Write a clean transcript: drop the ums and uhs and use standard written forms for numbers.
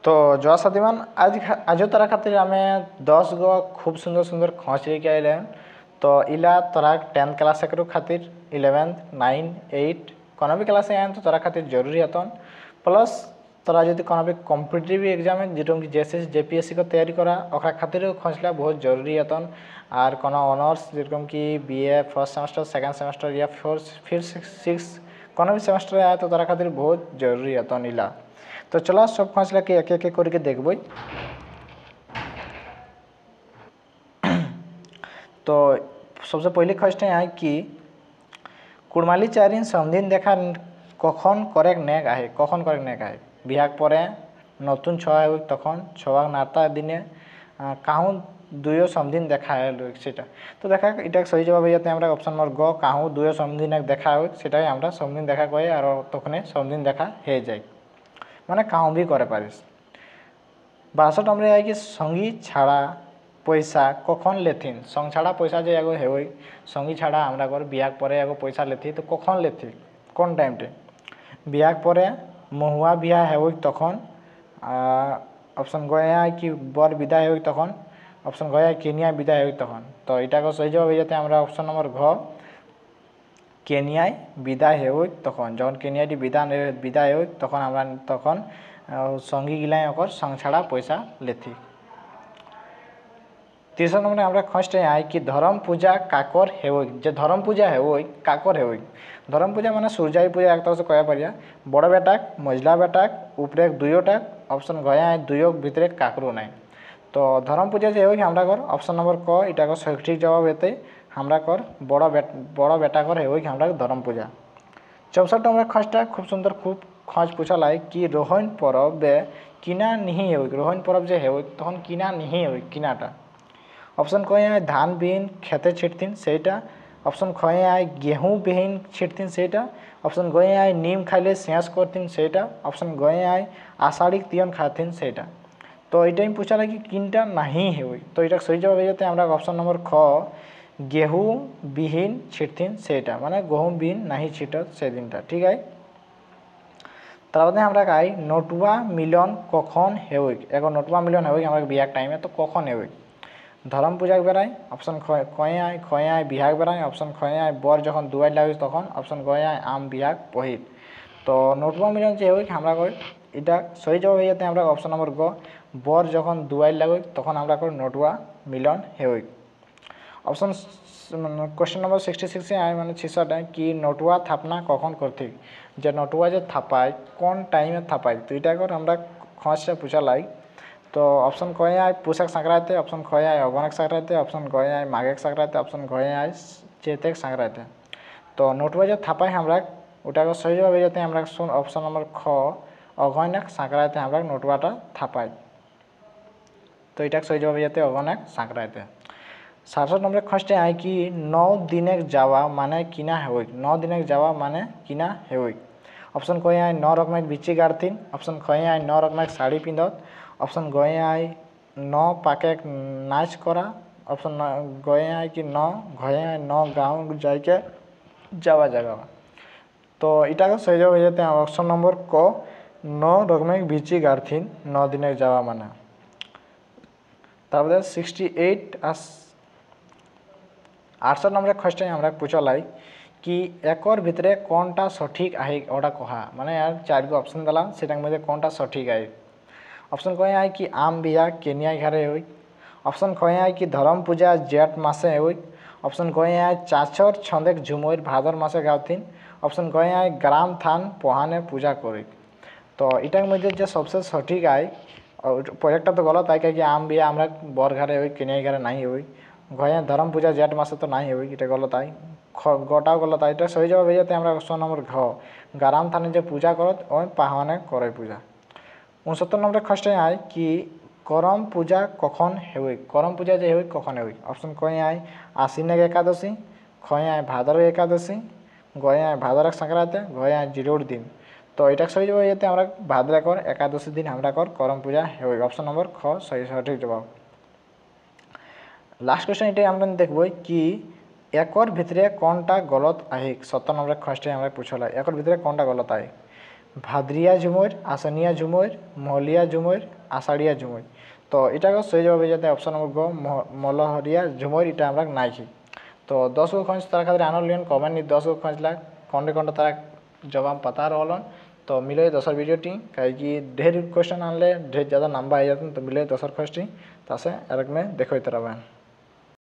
तो जो साथीमान आज तारा खातिर आम 10 गो खूब सुंदर सुंदर खोज लेके आइले। तो इला तोरा 10th क्लास खातिर 11th 9 8 कोनो भी क्लास आए तो तोरा खातिर जरूरी हतन। प्लस तोरा जो कोनो भी कॉम्पिटिटिव एग्जाम है जेरकम कि जेएसएस जेपीएससी को तैयारी करा ओकरा खातिर खोजला बहुत जरूरी हतन। और कोनो ऑनर्स जेरकम कि BA first semester second semester या फिर 6 कोनो भी सेमेस्टर आए तो तोरा खातिर बहुत जरूरी हतन इला। तो चलो सब खोज लेके एक एक करके देखब। तो सबसे पहले खोजटा है कि कुड़माली चारिन समदिन देखा कखन करेक्ट नेक आहे कखन करेक्ट नेक आहे बिहाक परे नतून छवा हो तखन छवा नाता दिने काहू दुयो समदिन देखा है सेटा। तो देखा এটা सही जवाब যাতে আমরা অপশন নম্বর গ কাহু দুयो সমদিন দেখা হয় সেটাই আমরা সমদিন দেখা কই আর তখনে সমদিন দেখা হয়ে যায় মানে কাহু भी करे पारिस। 62 নম্বরে आए कि संगी छाड़ा पैसा कखन लेथिन संग छाड़ा पैसा जो एगो है संगी छाड़ा हमरा घर बियाक परे एगो पैसा लेथि तो कखन लेथि कौन टाइम टे बियाक परे महुआ बिया है तखन ऑप्शन गया कि बर विदाय हो तखन ऑप्शन गया केनिया विदाय हो तखन। तो इटा को सही जवाब जाते हमरा ऑप्शन नंबर घ केनिया विदाय हो तखन जखन केनिया विदाय हो तखन हमरा तखन संगी गिलाई ओकर संग छाड़ा पैसा लेथि। 3 नंबर हमरा खोजटे आए कि धर्म पूजा काकर हेवई जे धर्म पूजा हेवई काकर हेवई धर्म पूजा माने सूर्याई पूजा एक तरह से कह पारिया बड़ बेटाक मझला बेटाक उपरे दुयोटा ऑप्शन गया है दुयो भितरे काकरो नहीं। तो धर्म पूजा जो हेवई हमरा कर ऑप्शन नंबर क इटा को सठिक जवाब हेते हमरा कर बड़ बेटा कर हेवई हमरा धर्म पूजा। 64 नंबर खोजटा खूब सुंदर खूब खोज पूछल है कि रोहन परब किना नहीं हेवई रोहन परब जो हेवई तखन किना नहीं हेवई किनाटा ऑप्शन कहे है धान बिहीन खेते छिटथिन सेटा ऑप्शन कहे है गेहूँ बिहीन छिटथिन सेटा ऑप्शन गए है नीम खाइले सेंस करथिन सेटा ऑप्शन गए है आषाढ़ी तियन खाथिन सेटा। तो ये पूछा है कि किनटा नहीं है तो ये सही जवाब जाते हैं ऑप्शन नंबर ख गेहूँ बिहीन छिटथिन सेटा माने गहूम बिहीन नहीं छिटत से दिनटा ठीक है। तारपरे हमरा आई नटुआ मिलन कखन हेवई एगो नटुआ मिलन हेवई हमरा बियाक टाइम है तो कखन हेवई धर्म पूजा बेराय ऑप्शन खए आए बिहाक बेराय ऑप्शन खए आए बर जखन दुआई लगे तखन ऑप्शन गए आए आम बिहाक पहित। तो नटुआ मिलन जो है हमरा को इटा सही जवाब हो जाते हैं ऑप्शन नंबर ग बर जखन दुआई लगे तखन हमरा को नटुआ मिलन हेवई। ऑप्शन क्वेश्चन नंबर 66 आए माने 66 है कि नटुआ थापना कखन करथि जे नटुआ जो थापाय कौन टाइम थापाय तो इटा कर हमरा खोज से पूछा लाई। तो ऑप्शन कहे आए पुषक संक्रांति ऑप्शन कहे आए अगनक संक्रांति ऑप्शन कहे आए माघक संक्रांति ऑप्शन कहे आए चैतक संक्रांति। तो नटुआ जो थापाय हमरा ओटा को सही जवाब जाते हैं सुन ऑप्शन नंबर ख अगनक संक्रांति हमरा नटुआटा थापाय। तो इटा सही जवाब जाते अगनक संक्रांति। 67 नंबर खोजटे आए कि 9 दिनक जावा माने किना हेवई 9 दिनक जावा माने किना हेवई ऑप्शन कहे आए 9 रकमेक बिची गाड़थिन ऑप्शन कहे आए 9 रकमेक साड़ी पिंधत ऑप्शन गए आए 9 पाके नाच करा ऑप्शन गए आए कि 9 गए आए 9 गाँव जाके जावा जगह। तो इटा का सही जवाब जाते हैं ऑप्शन नंबर क 9 रकमेक बिची गाड़थिन 9 दिनक जावा माने। तारपरे 68 नंबर खोजटे हमरा पूछल है कि एकर भितरे कौनटा सठिक आहे ओटा कहा माने यार 4 गो ऑप्शन दला सेटा मध्य कौनटा सठिक आहे ऑप्शन कहे आए कि आम बिया केनिया घरे हो ऑप्शन कहे आए कि धर्म पूजा जेठ मासे हो ऑप्शन कहे आए चाचर छंदेक झुमर भादर मासे गावथिन ऑप्शन कहे आए ग्राम थान पोहाने पूजा करे। तो इटार मध्य जो सबसे सठिक आए प्रोजेक्टा तो गलत है कि आम बिया हमरा बर घरे हो केनिया घरे नहीं हो गए धर्म पूजा जेठ मासे तो नहीं हो ये गलत है गटाओ गलत है ये सही जवाब हो जाते हैं ऑप्शन नंबर घ ग्राम थाने जो पूजा करत और पाहाने करे पूजा। 69 नंबर खोजटे आए कि करम पूजा कखन हेवई करम पूजा जो हेवई कखन हेवई ऑप्शन कहे आए आश्विन एकादशी खए आए भादर एकादशी गए आए भादरक संक्रांति गए आए जिरोड़ दिन। तो ये सही जवाब जाते हैं भाद्रकर एकादशी दिन हमरा करम पूजा हेवई ऑप्शन नंबर ख सही सठिक जवाब। लास्ट क्वेश्चन ये আমরা দেখব कि एकर भितरे कौनटा गलत आहे 70 नंबर खोजटे हमरा पूछल है एकर भितरे कौनटा गलत आहे ভাদ্রিয়া ঝুমুর, আসনিয়া ঝুমুর, মহলিয়া ঝুমুর, আষাঢ়িয়া ঝুমুর। তো এটাকে সহি জবাব হয়ে যাতে অপশন নম্বর গ মলহরিয়া ঝুমুর, এটা আমরা নাইকি। তো 10 গো খঞ্জ তার খাतिर আনর লিয়ন কমেন্ট 10 গো খঞ্জ লাগ কন্ডে কন্ডে তারা জবাব पता रहलन। तो मिले दोसर वीडियोटी कहीं ढेर क्वेश्चन आनले ढेर ज़्यादा नंबर आ जाते तो मिले दोसर क्वेश्चन तसे एरक में देखते रहबें।